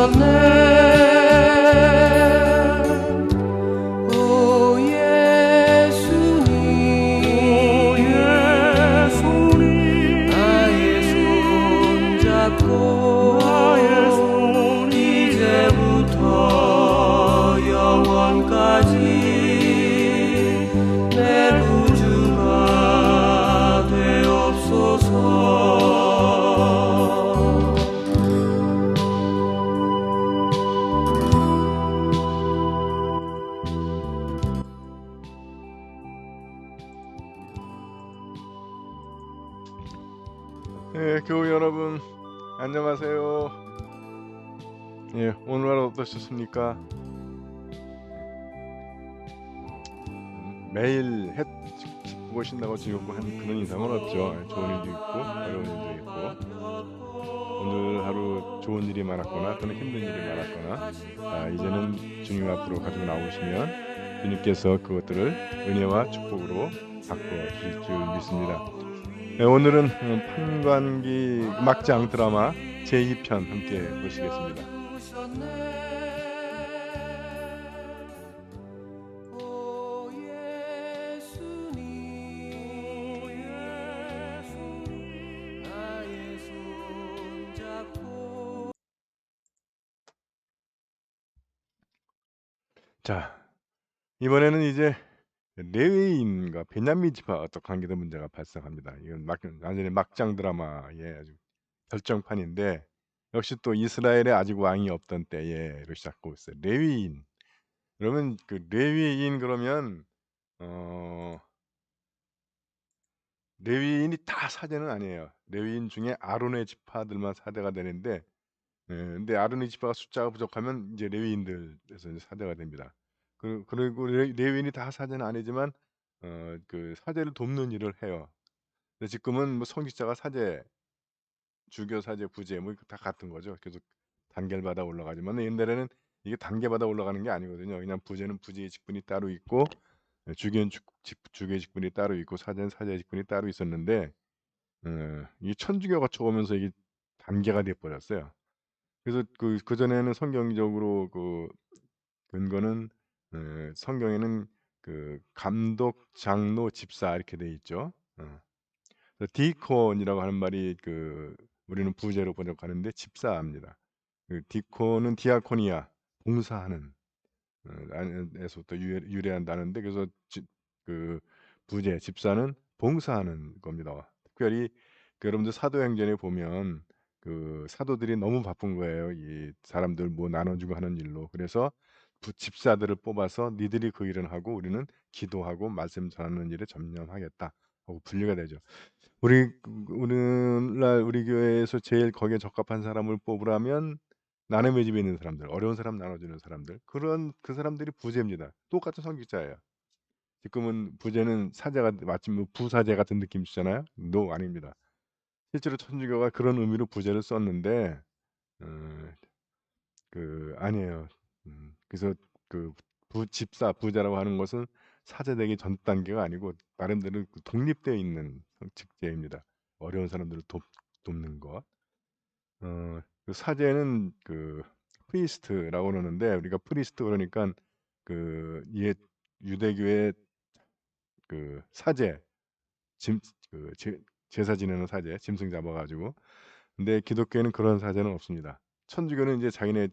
오셨네. 오 예수님, 나의 손 잡고 이제부터 영원까지 내 구주가 되옵소서. 교우 여러분 안녕하세요. 오늘 하루 어떠셨습니까? 매일 해 보고 신나고 즐겁고 한 그런 이상은 없죠. 좋은 일도 있고 어려운 일도 있고, 오늘 하루 좋은 일이 많았거나 또는 힘든 일이 많았거나 이제는 주님 앞으로 가지고 나오시면 주님께서 그것들을 은혜와 축복으로 바꿔주실 줄 믿습니다. 오늘은 판관기 막장 드라마 제2편 함께 보시겠습니다. 오 예수님, 나의 손 잡고. 자, 이번에는 이제 레위인과 베냐민 지파와 또 관계된 문제가 발생합니다. 이건 완전히 막장 드라마의 아주 결정판인데, 역시 또 이스라엘에 아직 왕이 없던 때에로 시작하고 있어요. 레위인. 그러면 그 레위인 그러면 레위인이 다 사제는 아니에요. 레위인 중에 아론의 지파들만 사제가 되는데, 근데 아론의 지파가 숫자가 부족하면 이제 레위인들에서 이제 사제가 됩니다. 그리고 레위인이 다 사제는 아니지만 그 사제를 돕는 일을 해요. 근데 지금은 뭐 성직자가 사제, 주교 사제, 부제 뭐 다 같은 거죠. 계속 단계를 받아 올라가지만 옛날에는 이게 단계받아 올라가는 게 아니거든요. 그냥 부제는 부제의 직분이 따로 있고, 주교는 주교의 직분이 따로 있고, 사제는 사제의 직분이 따로 있었는데, 이 천주교가 들어오면서 이게 단계가 돼 버렸어요. 그래서 그전에는 성경적으로 그 근거는 성경에는 그 감독, 장로, 집사 이렇게 돼 있죠. 그래서 디콘이라고 하는 말이 우리는 부제로 번역하는데 집사입니다. 그 디콘은 디아코니아, 봉사하는 안에서부터 유래한다는데, 그래서 그 부제, 집사는 봉사하는 겁니다. 특별히 여러분들 사도행전에 보면 그 사도들이 너무 바쁜 거예요. 이 사람들 뭐 나눠주고 하는 일로. 그래서 집사들을 뽑아서 니들이 그 일을 하고 우리는 기도하고 말씀 전하는 일에 전념하겠다 하고 분리가 되죠. 오늘날 우리 교회에서 제일 거기에 적합한 사람을 뽑으라면 나눔의 집에 있는 사람들, 어려운 사람 나눠주는 사람들, 그 사람들이 부제입니다. 똑같은 성직자예요. 지금은 부제는 사제가 마침 뭐 부사제 같은 느낌 주잖아요. 노, 아닙니다. 실제로 천주교가 그런 의미로 부제를 썼는데 아니에요. 그래서 집사, 부자라고 하는 것은 사제되기 전 단계가 아니고 나름대로 독립되어 있는 직제입니다. 어려운 사람들을 돕는 것. 그 사제는 프리스트라고 그러는데, 우리가 프리스트 그러니까 유대교의 사제, 짐 제사 지내는 사제, 짐승 잡아가지고. 근데 기독교에는 그런 사제는 없습니다. 천주교는 이제 자기네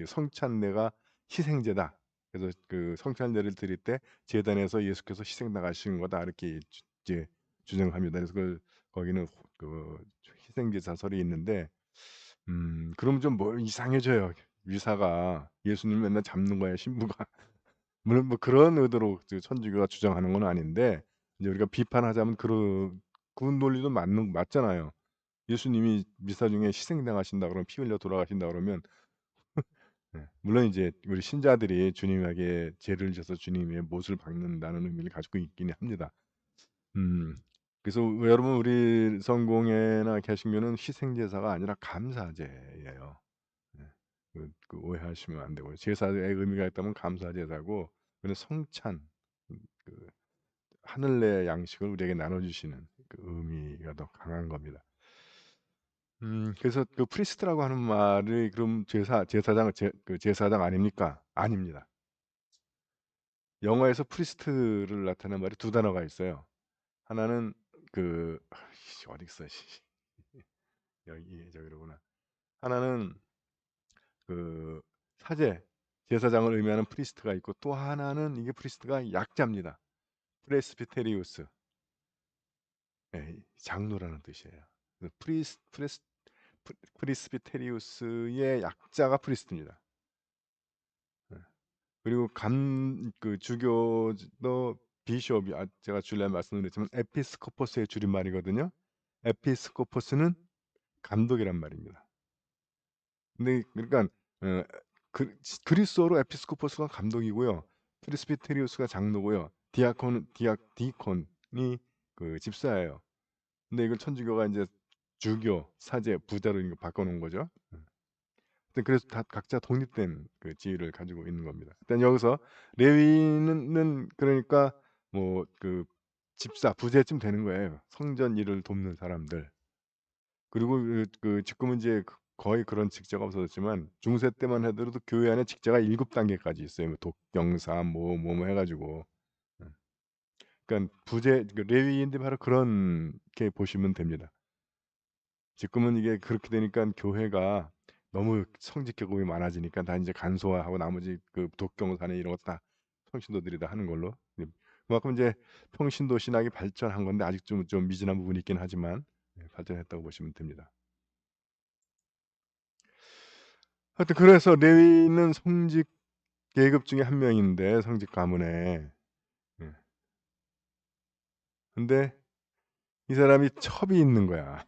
성찬례가 희생제다. 그래서 그 성찬례를 드릴 때 제단에서 예수께서 희생 나가신 거다 이렇게 이제 주장합니다. 그래서 거기는 희생제사설이 있는데, 그럼 좀 뭐 이상해져요. 미사가 예수님 맨날 잡는 거야 신부가. 물론 뭐 그런 의도로 천주교가 주장하는 건 아닌데, 이제 우리가 비판하자면 그 논리도 맞잖아요. 예수님이 미사 중에 희생당하신다 그러면, 피 흘려 돌아가신다 그러면 물론 이제 우리 신자들이 주님에게 죄를 져서 주님의 못을 박는다는 의미를 가지고 있기는 합니다. 그래서 여러분 우리 성공회나 개신교는 희생제사가 아니라 감사제예요. 오해하시면 안 되고요. 제사의 의미가 있다면 감사제사고, 그는 성찬, 그 하늘의 양식을 우리에게 나눠주시는 그 의미가 더 강한 겁니다. 그래서 그 프리스트라고 하는 말이 그럼 제사장 아닙니까? 아닙니다. 영어에서 프리스트를 나타내는 말이 두 단어가 있어요. 하나는 어디 있어 씨. 여기 저기로구나. 하나는 그 사제, 제사장을 의미하는 프리스트가 있고 또 하나는 이게 프리스트가 약자입니다. 프레스비테리우스. 예, 장로라는 뜻이에요. 그 프리스비테리우스의 약자가 프리스트입니다. 예. 그리고 주교도 비숍이 제가 줄에 말씀드렸지만 에피스코포스의 줄임말이거든요. 에피스코포스는 감독이란 말입니다. 근데 그러니까 어, 그리스어로 에피스코포스가 감독이고요. 프레스비테리우스가 장로고요. 디콘이 그 집사예요. 근데 이걸 천주교가 이제 주교, 사제, 부자로 이거 바꿔놓은 거죠. 근데 그래서 다 각자 독립된 그 지위를 가지고 있는 겁니다. 일단 여기서 레위인은 그러니까 뭐 그 집사, 부제쯤 되는 거예요. 성전 일을 돕는 사람들. 그리고 지금은 이제 거의 그런 직제가 없어졌지만 중세 때만 하더라도 교회 안에 직제가 7단계까지 있어요. 뭐 독경사 뭐 해 가지고. 예. 그러니까 레위인들이 바로 그렇게 보시면 됩니다. 지금은 이게 그렇게 되니까 교회가 너무 성직 계급이 많아지니까 다 이제 간소화하고 나머지 그 독경사나 이런 거 다 평신도들이 다 하는 걸로. 그만큼 이제 평신도 신학이 발전한 건데 아직 좀 미진한 부분이 있긴 하지만 발전했다고 보시면 됩니다. 하여튼 그래서 레위는 성직 계급 중에 한 명인데 성직 가문에. 예. 근데 이 사람이 첩이 있는 거야.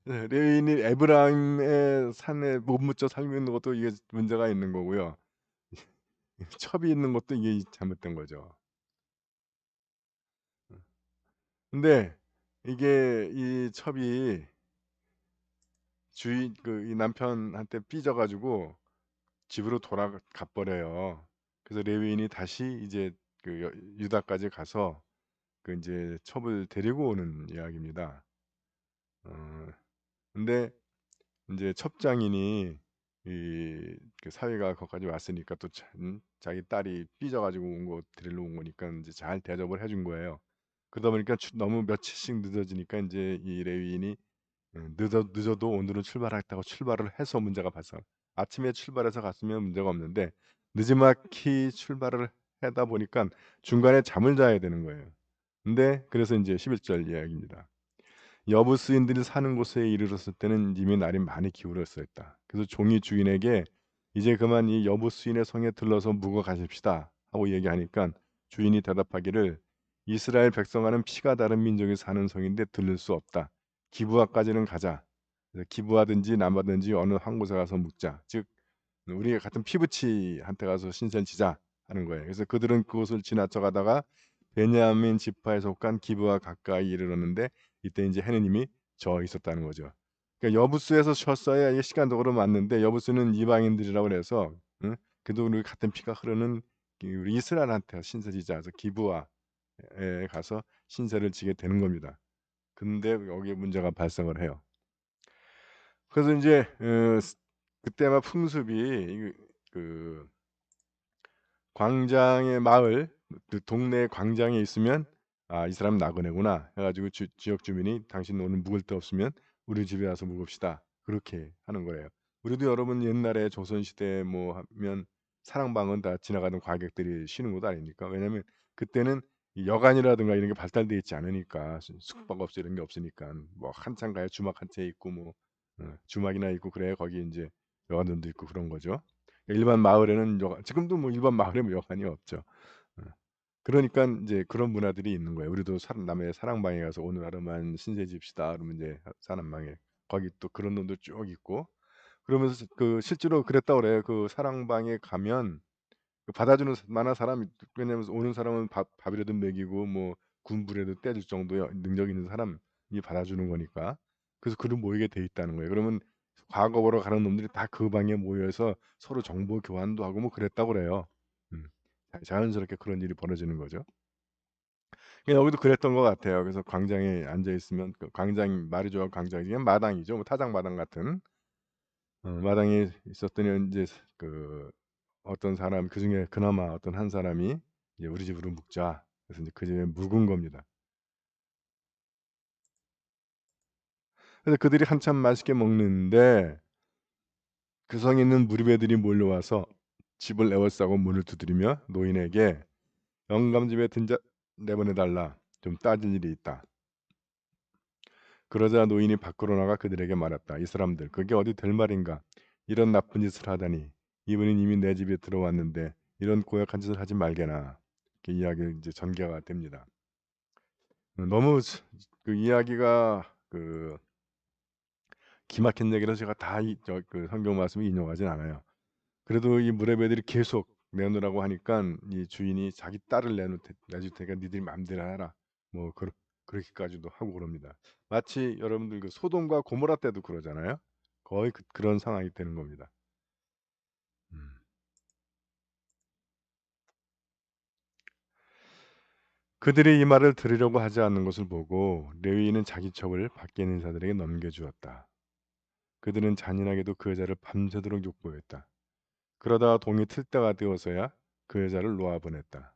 네, 레위인이 에브라임의 산에 못 묻혀 살고 있는 것도 이게 문제가 있는 거고요. 첩이 있는 것도 이게 잘못된 거죠. 근데 이게 이 첩이 이 남편한테 삐져 가지고 집으로 돌아가 버려요. 그래서 레위인이 다시 이제 유다까지 가서 이제 첩을 데리고 오는 이야기입니다. 어 근데 인제 첩장인이 사위가 거기까지 왔으니까 또 자기 딸이 삐져 가지고 데리러 온 거니까 인제 잘 대접을 해준 거예요. 그러다 보니까 너무 며칠씩 늦어지니까 인제 이 레위인이 늦어도 오늘은 출발하겠다고 출발을 해서 문제가 발생. 아침에 출발해서 갔으면 문제가 없는데 느지막이 출발을 하다 보니깐 중간에 잠을 자야 되는 거예요. 근데 그래서 인제 11절 이야기입니다. 여부수인들이 사는 곳에 이르렀을 때는 이미 날이 많이 기울었었다. 그래서 종이 주인에게 "이제 그만 이 여부수인의 성에 들러서 묵어 가십시다." 하고 얘기하니까 주인이 대답하기를 "이스라엘 백성과는 피가 다른 민족이 사는 성인데 들를 수 없다. 기브아까지는 가자. 그래서 기브아든지 라마든지 어느 한 곳에 가서 묵자." 즉 우리가 같은 피부치한테 가서 신세를 지자 하는 거예요. 그래서 그들은 그곳을 지나쳐 가다가 베냐민 지파에 속한 기브아 가까이 이르렀는데 이때 인제 해는 이미 저 있었다는 거죠. 그러니까 여부수에서 쉬었어야 이게 시간적으로 맞는데 여부수는 이방인들이라고 그래서 그래도 우리 같은 피가 흐르는 우리 이스라엘한테 신세 지자 해서 기브아에 가서 신세를 지게 되는 겁니다. 근데 여기에 문제가 발생을 해요. 그래서 인제 그때 아마 풍습이 그 광장의 마을 동네 광장에 있으면 '아 이 사람은 나그네구나.' 해 가지고 지역 주민이 "당신 오늘 묵을 데 없으면 우리 집에 와서 묵읍시다." 그렇게 하는 거예요. 우리도 여러분 옛날에 조선 시대 뭐 하면 사랑방은 다 지나가는 과객들이 쉬는 곳 아닙니까? 왜냐하면 그때는 이 여관이라든가 이런 게 발달돼 있지 않으니까 숙박업소 이런 게 없으니깐 뭐 한참 가야 주막 한 채 있고 뭐 주막이나 있고 그래야 거기 인제 여관들도 있고 그런 거죠. 일반 마을에는 지금도 뭐 일반 마을에 뭐 여관이 없죠. 어. 그러니깐 인제 그런 문화들이 있는 거예요. 우리도 남의 사랑방에 가서 "오늘 하루만 신세 집시다." 그러면 인제 사랑방에 거기 또 그런 놈들 쭉 있고 그러면서 실제로 그랬다고 그래요. 그 사랑방에 가면 받아주는 만한 사람이 왜냐면 오는 사람은 밥이라도 먹이고 뭐 군부라도 떼줄 정도의 능력 있는 사람이 받아주는 거니까. 그래서 모이게 돼 있다는 거예요. 그러면 과거 보러 가는 놈들이 다 그 방에 모여서 서로 정보 교환도 하고 뭐 그랬다고 그래요. 음. 자연스럽게 그런 일이 벌어지는 거죠. 여기도 그랬던 것 같아요. 그래서 광장에 앉아 있으면 그 광장 마르조아 광장이 그냥 마당이죠. 뭐 타작 마당 같은 마당에 있었더니 인제 그 어떤 사람 그중에 그나마 어떤 한 사람이 이제 "우리 집으로 묵자." 그래서 인제 그 집에 묵은 겁니다. 그래서 그들이 한참 맛있게 먹는데 그 성에 있는 무리배들이 몰려와서 집을 에워싸고 문을 두드리며 노인에게 "영감집에 든자 내보내 달라. 좀 따질 일이 있다." 그러자 노인이 밖으로 나가 그들에게 말했다. "이 사람들 그게 어디 될 말인가. 이런 나쁜 짓을 하다니. 이분은 이미 내 집에 들어왔는데 이런 고약한 짓을 하지 말게나." 이렇게 이야기 이제 전개가 됩니다. 너무 그 이야기가 그 기막힌 얘기라서 제가 다 이 그 성경 말씀을 인용하진 않아요. 그래도 이 무레배들이 계속 내놓으라고 하니깐 이 주인이 자기 딸을 내줄 테니까 니들이 마음대로 해라. 뭐 그렇게까지도 하고 그럽니다. 마치 여러분들 그 소돔과 고모라 때도 그러잖아요. 거의 그런 상황이 되는 겁니다. 음. 그들이 이 말을 들으려고 하지 않는 것을 보고 레위인은 자기 첩을 밖에 있는 자들에게 넘겨주었다. 그들은 잔인하게도 그 여자를 밤새도록 욕보였다. 그러다가 동이 틀 때가 되어서야 그 여자를 놓아 보냈다.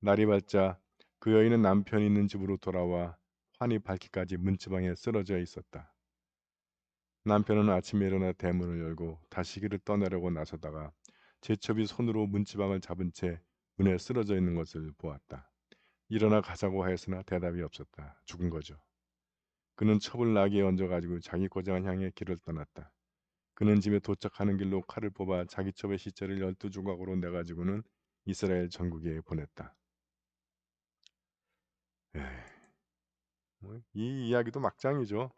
날이 밝자 그 여인은 남편이 있는 집으로 돌아와 환히 밝기까지 문지방에 쓰러져 있었다. 남편은 아침에 일어나 대문을 열고 다시기를 떠나려고 나서다가 제첩이 손으로 문지방을 잡은 채 문에 쓰러져 있는 것을 보았다. 일어나 가자고 하였으나 대답이 없었다. 죽은 거죠. 그는 첩을 나귀에 얹어가지고 자기 고장을 향해 길을 떠났다. 그는 집에 도착하는 길로 칼을 뽑아 자기 첩의 시체를 12조각으로 내가지고는 이스라엘 전국에 보냈다. 에이, 이 이야기도 막장이죠.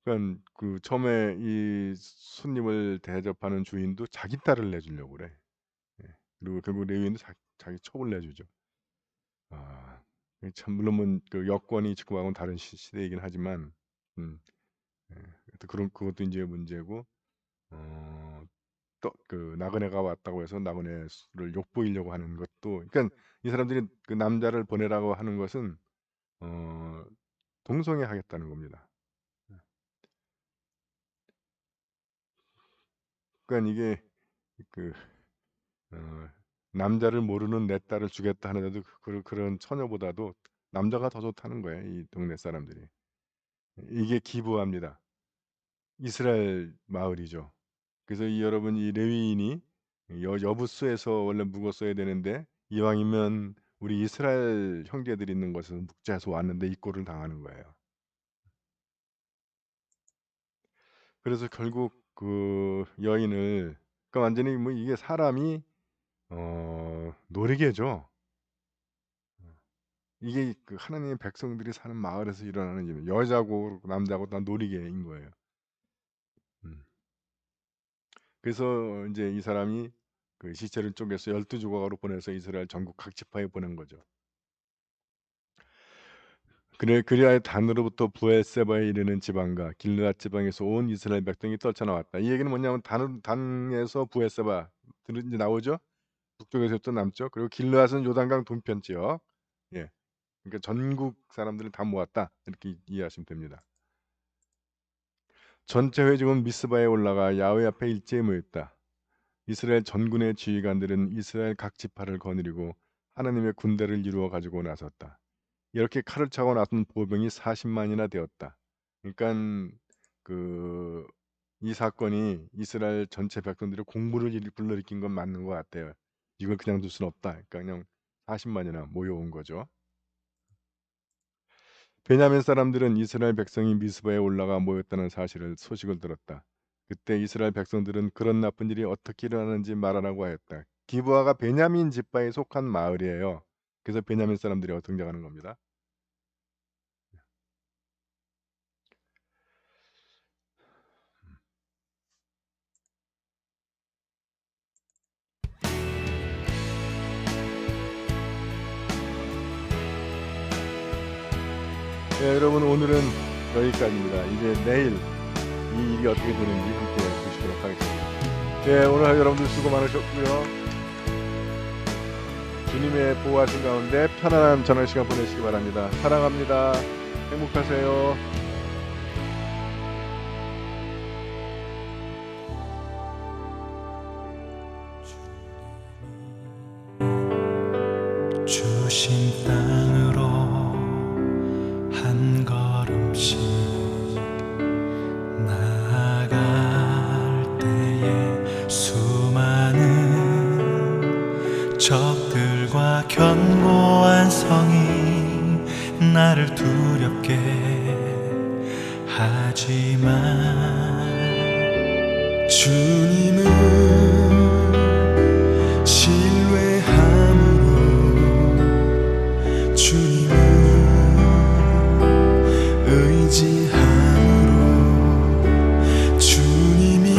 그러니까 그 처음에 이 손님을 대접하는 주인도 자기 딸을 내주려고 그래. 예. 그리고 결국 레위인도 자기 첩을 내주죠. 아, 참 물론 그 여건이 지금하고는 다른 시대이긴 하지만, 음, 예. 하여튼 그것도 이제 문제고, 또 그 나그네가 왔다고 해서 나그네를 욕보이려고 하는 것도, 그러니까 이 사람들이 그 남자를 보내라고 하는 것은 어, 동성애하겠다는 겁니다. 그러니까 이게 그 어, 남자를 모르는 내 딸을 주겠다 하는데도 그런 처녀보다도 남자가 더 좋다는 거예요. 이 동네 사람들이. 이게 기부합니다. 이스라엘 마을이죠. 그래서 여러분 이 레위인이 여부수에서 원래 묵었어야 되는데 이왕이면 우리 이스라엘 형제들이 있는 곳에서 묵자 해서 왔는데 이 꼴을 당하는 거예요. 그래서 결국 그 여인을, 그러니까 완전히 뭐 이게 사람이 놀이개죠. 이게 그 하나님의 백성들이 사는 마을에서 일어나는 일은 여자고 남자고 다 놀이개인 거예요. 음. 그래서 인제 이 사람이 그 시체를 쪼개서 12조각으로 보내서 이스라엘 전국 각 지파에 보낸 거죠. 그리하여 단으로부터 브엘세바에 이르는 지방과 길르앗 지방에서 온 이스라엘 백성이 떨쳐나왔다. 이 얘기는 뭐냐면 단에서 브엘세바 이제 나오죠. 북쪽에서부터 남쪽, 그리고 길르앗은 요단강 동편 지역. 예. 그러니까 전국 사람들을 다 모았다. 이렇게 이해하시면 됩니다. 전체 회중은 미스바에 올라가 야훼 앞에 일제히 모였다. 이스라엘 전군의 지휘관들은 이스라엘 각 지파를 거느리고 하나님의 군대를 이루어 가지고 나섰다. 이렇게 칼을 차고 나선 보병이 40만이나 되었다. 그러니까 그 이 사건이 이스라엘 전체 백성들의 공물을 불러일으킨 건 맞는 것 같아요. 이걸 그냥 둘 수는 없다. 그러니까 그냥 40만이나 모여온 거죠. 베냐민 사람들은 이스라엘 백성이 미스바에 올라가 모였다는 소식을 들었다. 그때 이스라엘 백성들은 그런 나쁜 일이 어떻게 일어나는지 말하라고 하였다. 기브아가 베냐민 지파에 속한 마을이에요. 그래서 베냐민 사람들이 등장하는 겁니다. 네, 여러분 오늘은 여기까지입니다. 이제 내일 이 일이 어떻게 되는지 함께 보시도록 하겠습니다. 네, 오늘 여러분들 수고 많으셨고요. 주님의 보호하신 가운데 편안한 저녁 시간 보내시기 바랍니다. 사랑합니다. 행복하세요. 주신 땅으로 한 걸음씩 나아갈 때에 수많은 적들과 견고한 성이 나를 두렵게 하지만 주님은 신뢰함으로 주님은 의지함으로 주님이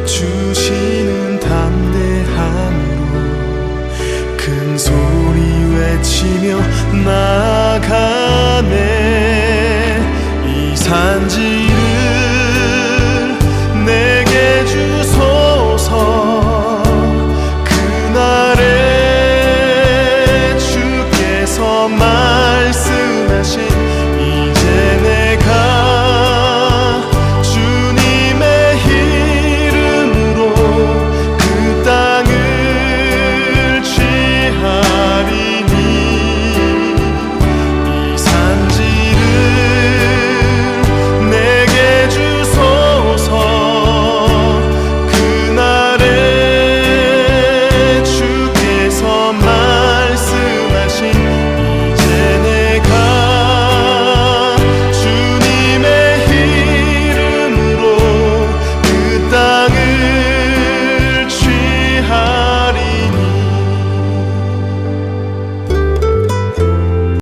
주시는 담대함으로 큰 소리 외치며 나아가네. 이 산지